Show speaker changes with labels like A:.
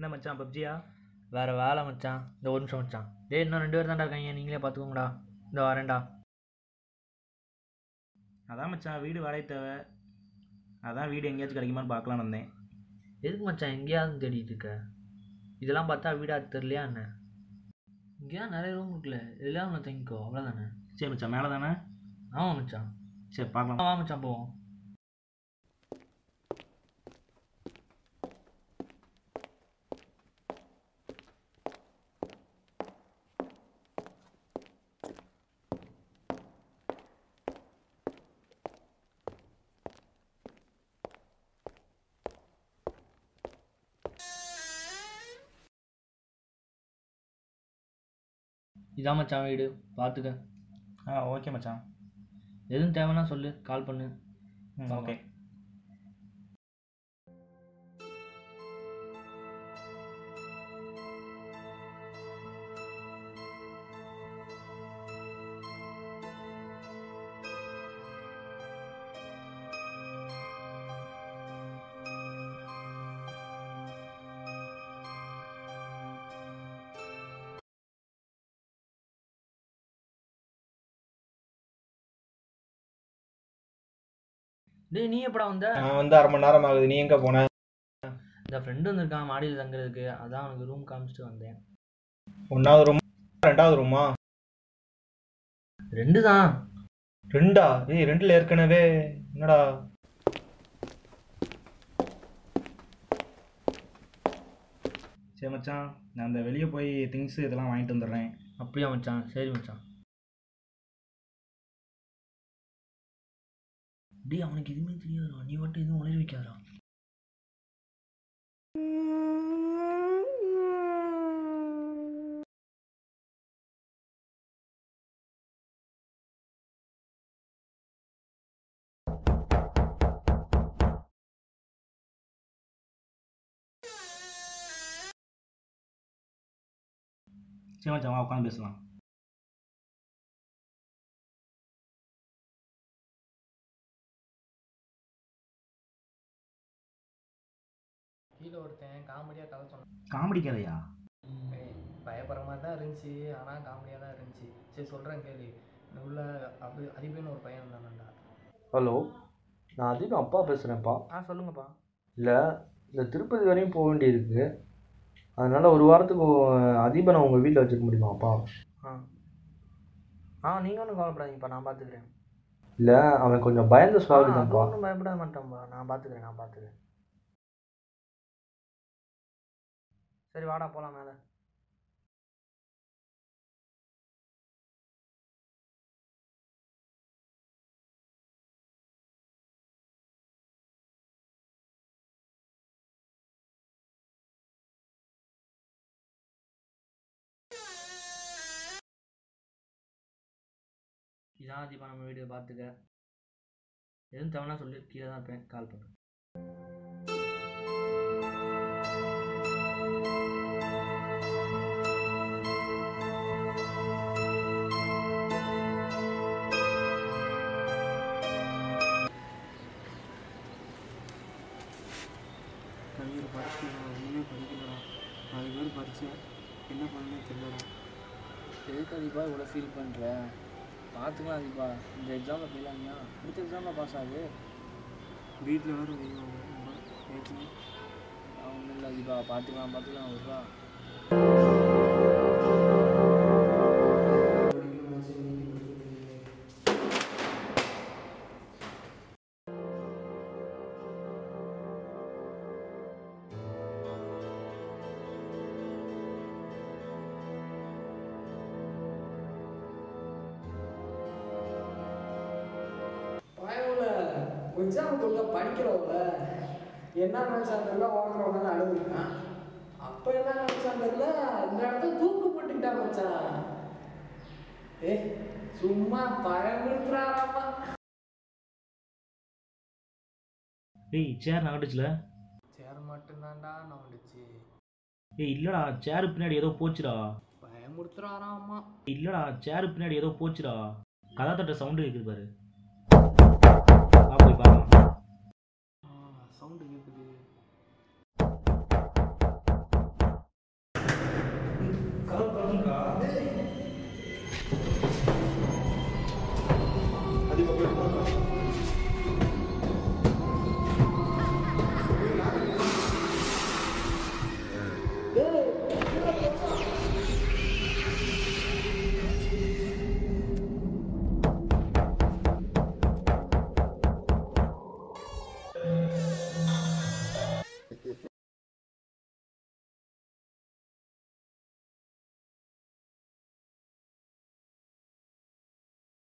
A: என்ன மச்சான் பப்ஜியா?
B: வேறு வேலை மச்சான். இந்த ஒரு நிமிஷம் மச்சான். டேய் இன்னும் 2 பேர் தான்டா இருக்காங்க, நீங்களே பார்த்துக்கோங்கடா. இந்த வரேன்டா.
A: அதான் மச்சான் வீடு வாடகை தேவை. அதான் வீடு எங்கேயாச்சும் கிடைக்குமான்னு பார்க்கலான்னு வந்தேன்.
B: எதுக்கு மச்சான் எங்கேயாவது தேடிட்டு இருக்க? இதெல்லாம் பார்த்தா வீடா தெரியலையா என்ன? இங்கேயா நிறைய ரூம் இருக்குல்ல, இதெல்லாம் ஒன்று தங்கிக்கோ, அவ்வளோதானே.
A: சரி மச்சான், மேலே தானே?
B: ஆமாம் மச்சான்.
A: சரி பார்க்கலாம்.
B: வா மச்சான் போவோம். இதான் மச்சான் வீடு, பார்த்துக்க.
A: ஓகே மச்சான்.
B: எதுவும் தேவைன்னா சொல்லு, கால் பண்ணு.
A: ஓகே.
B: டேய் நீ எப்படா வந்த?
C: நான் வந்து 1/2 மணி நேரம் ஆகுது. நீ எங்கே போன?
B: இந்த ஃப்ரெண்டு வந்திருக்கான் மாடியில் தங்குறதுக்கு, அதான் அவனுக்கு ரூம் காமிச்சிட்டு வந்தேன்.
C: 1வது ரூம் 2வது ரூமா?
B: 2 தான்.
C: 2ஆ? ஏய் 2ல் ஏற்கனவே என்னடா?
A: சரி மச்சான், நான் அந்த வெளியே போய் திங்ஸ் இதெல்லாம் வாங்கிட்டு வந்துடுறேன்.
B: அப்படியா மச்சான்? சரி மச்சான். டேய் அவனுக்கு எதுவுமே தெரியாதுடா, நீ மட்டும் எதுவும் உளறி வைக்காதடா.
A: சரி மச்சான், வா உட்காந்து பேசலாம்.
B: கீழே ஒருத்தன் காமெடியாக கதை சொன்னான்.
A: காமெடி கதையா?
B: பயப்படுற மாதிரி தான் இருந்துச்சு, ஆனால் காமெடியாக தான் இருந்துச்சு. சரி சொல்கிறேன் கேள்வி. உள்ள அதிபன்னு ஒரு பையன் இருந்தான்டா.
C: ஹலோ, நான் அதிகம் அப்பா பேசுகிறேன்ப்பா.
B: சொல்லுங்கப்பா.
C: இல்லை, இந்த திருப்பதி வரையும் போக வேண்டியிருக்கு. அதனால் ஒரு வாரத்துக்கு அதிபனை உங்கள் வீட்டில் வச்சுக்க முடியுமாப்பா?
B: நீங்கள் ஒன்றும் கவலைப்படாதீங்கப்பா, நான் பார்த்துக்கிறேன்.
C: இல்லை, அவன் கொஞ்சம் பயந்து சுவாகிதான்ப்பா.
B: ஒன்றும் பயப்பட மாட்டேன்ப்பா, நான் பார்த்துக்கிறேன். சரி வாடா போகலாம் மேலே. இதான் தீபா நம்ம வீடியோ, பார்த்துக்க. எதுவும் தேவைன்னா சொல்லி கீழே தான் இருப்பேன், கால் பண்ணு.
D: கவிஞர் படிச்சு நான் ஒன்றுமே படிக்கலடா. 4 பேர் படித்தேன், என்ன பண்ணணும்னு தெரியலடா.
B: எதுக்கு அதிபா இவ்வளோ ஃபீல் பண்ணுற? பார்த்துக்கலாம் அதிபா. இந்த எக்ஸாமில் ஃபெயில் ஆனியா, அடுத்த எக்ஸாமில் பாஸ் ஆகுது.
D: வீட்டில் வேறு வைவாங்க ஏற்கனவே.
B: ஒன்றும் இல்லை அதிபா, பார்த்துக்கலாம் வருவா.
E: எக்ஸாமுக்குள்ள படிக்கிறவங்கள என்ன நினச்சாங்கல்ல ஓடுறவங்க அழுதுருக்கான். அப்போ என்ன நினச்சாங்கல்ல இந்த இடத்துல தூக்கு போட்டுக்கிட்டா மச்சான். சும்மா பயமுறுத்துறாராமா.
A: சேர் நகட்டுச்சுல?
B: சேர் மட்டும்தான்டா நகட்டுச்சு.
A: இல்லடா, சேரு பின்னாடி ஏதோ போச்சுடா.
B: பயமுறுத்துறாராமா.
A: இல்லடா, சேரு பின்னாடி ஏதோ போச்சுடா. கதா தட்ட சவுண்டு கேட்குது பாரு. போய் பார்க்கலாம்.
B: சவுண்டு கேட்குது.
D: போயிருப்பாங்க.